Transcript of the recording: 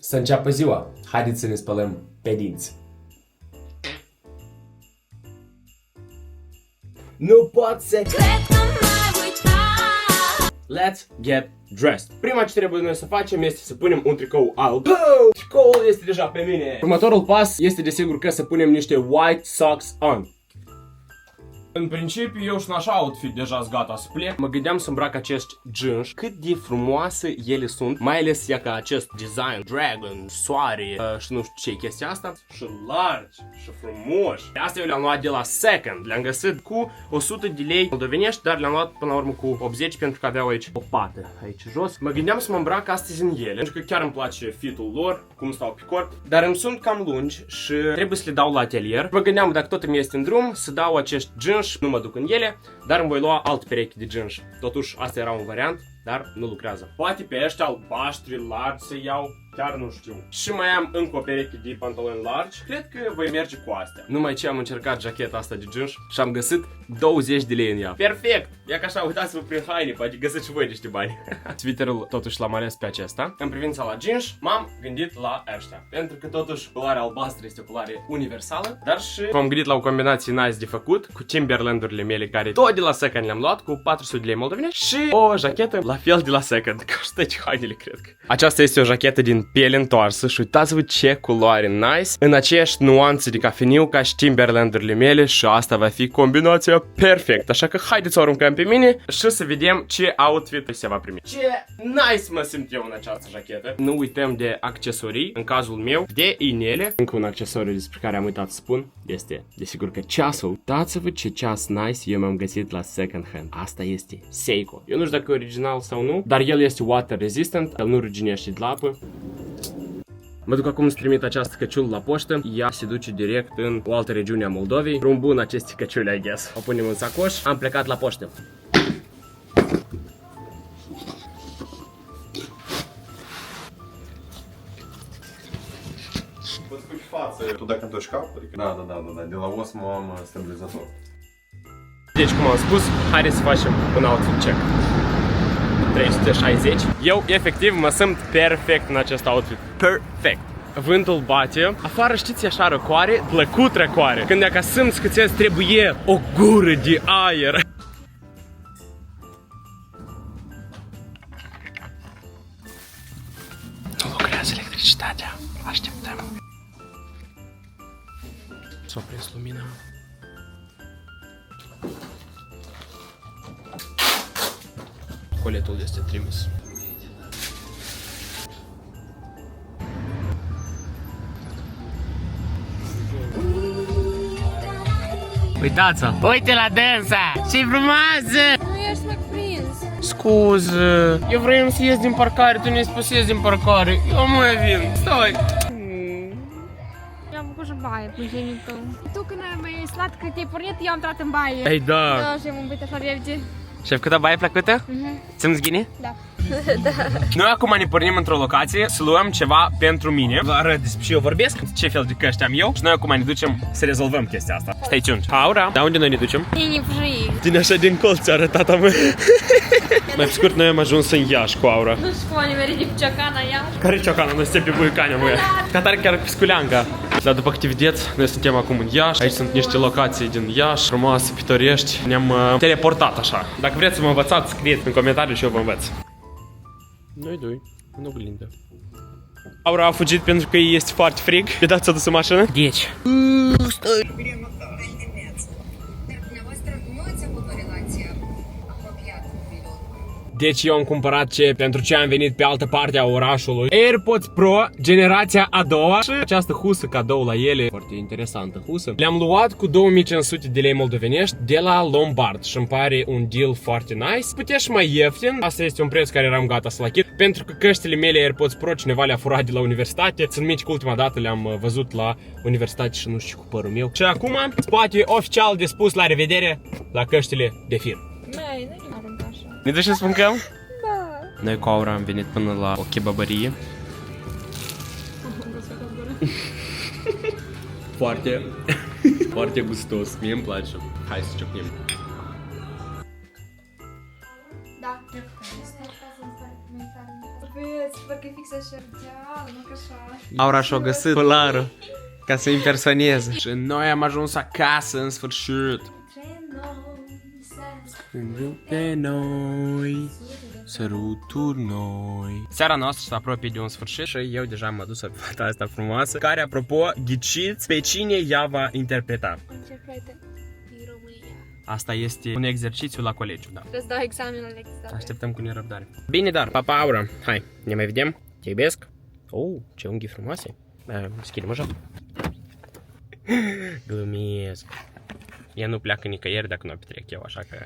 Să înceapă ziua. Haideți să ne spălăm pe dinți. Nu pot să... Let's get dressed. Prima ce trebuie noi să facem este să punem un tricou alb. Tricoul este deja pe mine. Următorul pas este desigur că să punem niște white socks on. În principiu, eu și în așa outfit deja sunt gata să plec. Mă gândeam să îmbrac acești jeans. Cât de frumoase ele sunt. Mai ales ea ca acest design, dragon, soare și nu știu ce chestia asta. Și largi și frumoși. Asta eu le-am luat de la Second. Le-am găsit cu 100 de lei moldovenești, dar le-am luat până la urmă cu 80 pentru că aveau aici o pată aici jos. Mă gândeam să mă îmbrac astăzi în ele, pentru că chiar îmi place fitul lor, cum stau pe corp. Dar îmi sunt cam lungi și trebuie să le dau la atelier. Mă gândeam dacă tot îmi este în drum să dau acești jeans. Nu mă duc în ele, dar îmi voi lua alt pereche de jeans. Totuși, asta era un variant, dar nu lucrează. Poate pe ăștia albaștri largi să iau, chiar nu știu. Și mai am încă o pereche de pantaloni largi. Cred că voi merge cu astea. Numai ce am încercat jacheta asta de jeans și am găsit 20 de lei în ea. Perfect! Ia că așa, uitați-vă prin haine, poate găsiți și voi niște bani. Sviterul totuși l-am ales pe acesta. În privința la jeans, m-am gândit la ăștia. Pentru că totuși culoarea albastră este o culoare universală. Dar și m-am gândit la o combinație nice de făcut cu Timberland-urile mele care tot de la Second le-am luat cu 400 de lei moldovenești și o jachetă la fel de la Second. Costă ce hainele, cred că. Aceasta este o jachetă din piele întoarsă și uitați-vă ce culoare nice. În aceeași nuanțe de cafeniu ca și Timberland-urile mele și asta va fi combinația perfectă. Așa că haideți să o aruncăm pe mine și să vedem ce outfit se va primi. Ce nice mă simt eu în această jachetă. Nu uităm de accesorii, în cazul meu, de inele. Încă un accesoriu despre care am uitat să spun este, desigur că ceasul. Uitați-vă ce ceas nice eu mi-am găsit la second hand. Asta este Seiko. Eu nu știu dacă e original sau nu, dar el este water resistant, el nu ruginește de la apă. Mă duc acum să trimit această căciulă la poștă. Ea se duce direct în o altă regiune a Moldovei. Drum bun aceste căciule, I guess. O punem în sacoș. Am plecat la poștă. Poți pui față. Tu dacă întorci capul? Adică... Da. De la Osmo am stabilizator. Deci, cum am spus, haideți să facem un outfit check. 360. Eu, efectiv, mă simt perfect în acest outfit. Perfect. Vântul bate. Afară, știți, așa răcoare, plăcut răcoare. Când dacă simți că ți trebuie o gură de aer. Nu lucrează electricitatea. Așteptăm. S-a prins lumina. Coletul este trimis. Uitați-o! Uite la dânsa! Ce frumoasă! Nu ești mai prins. Scuză! Eu vreau să ies din parcare, tu ne-ai spus să ies din parcare. Eu mai vin. Stai! Eu am făcut și baie cu genitul. Tu când mi-ai slat că te-ai pornit, eu am intrat în baie. Ei, da! Da, și am umbit așa repede. Și-ai făcut o baie plăcută? Ți-mi zghine? Da. Noi acum ne pornim într-o locație să luăm ceva pentru mine. Vă arăt despre ce eu vorbesc, ce fel de căști am eu. Și noi acum ne ducem să rezolvăm chestia asta. Stai tuned. Aura, da unde noi ne ducem? Tine frii. Din așa din colț ți-a arătat mă. Mai pe scurt, noi am ajuns în Iași cu Aura. Nu știu nimeri de Ciocana Iași. Care Ciocana? Noi suntem pe Buicania, mă. Ca tare chiar pe Sculeanca. Dar după activități, noi suntem acum în Iași. Aici sunt niște locații din Iași, frumoase, pitorești. Ne-am teleportat așa. Dacă vreți să mă învățați, scrieți în comentarii și eu vă învăț. Noi doi, în oglindă. Aura a fugit pentru că este foarte frig. De dat s-a dus în mașină? Deci. Deci eu am cumpărat pentru ce am venit pe altă parte a orașului. AirPods Pro, generația a doua. Și această husă cadou la ele. Foarte interesantă husă. Le-am luat cu 2500 de lei moldovenești de la Lombard. Și îmi pare un deal foarte nice. Putea și mai ieftin. Asta este un preț care eram gata să-l achit. Pentru că căștile mele AirPods Pro cineva le-a furat de la universitate. Sunt mici că ultima dată le-am văzut la universitate și nu știu cu părul meu. Și acum poate oficial de spus la revedere la căștile de fir. Măi, nu arunc așa. Ne duci să spuncăm? Da. Noi cu Aura am venit până la o kebabărie. Foarte gustos. Mie îmi place. Hai să ciocnim. Da. Vezi, parcă e fix așa. Nu că așa. Aura și-o găsit colarul ca să impersoneze. Și noi am ajuns acasă în sfârșit. De noi, săruturi noi. Seara noastră se apropie de un sfârșit și eu deja am adus pe fata asta frumoasă, care, apropo, ghiciți pe cine ea va interpreta. Interpretă din România. Asta este un exercițiu la colegiu, da. Îți dau examenul extra. Așteptăm cu nerăbdare. Bine, dar, papa, Aura, hai, ne mai vedem? Te iubesc? Oh, ce unghii frumoase. Schidem așa. Glumesc. Ea nu pleacă nicăieri dacă nu o petrec eu, așa că...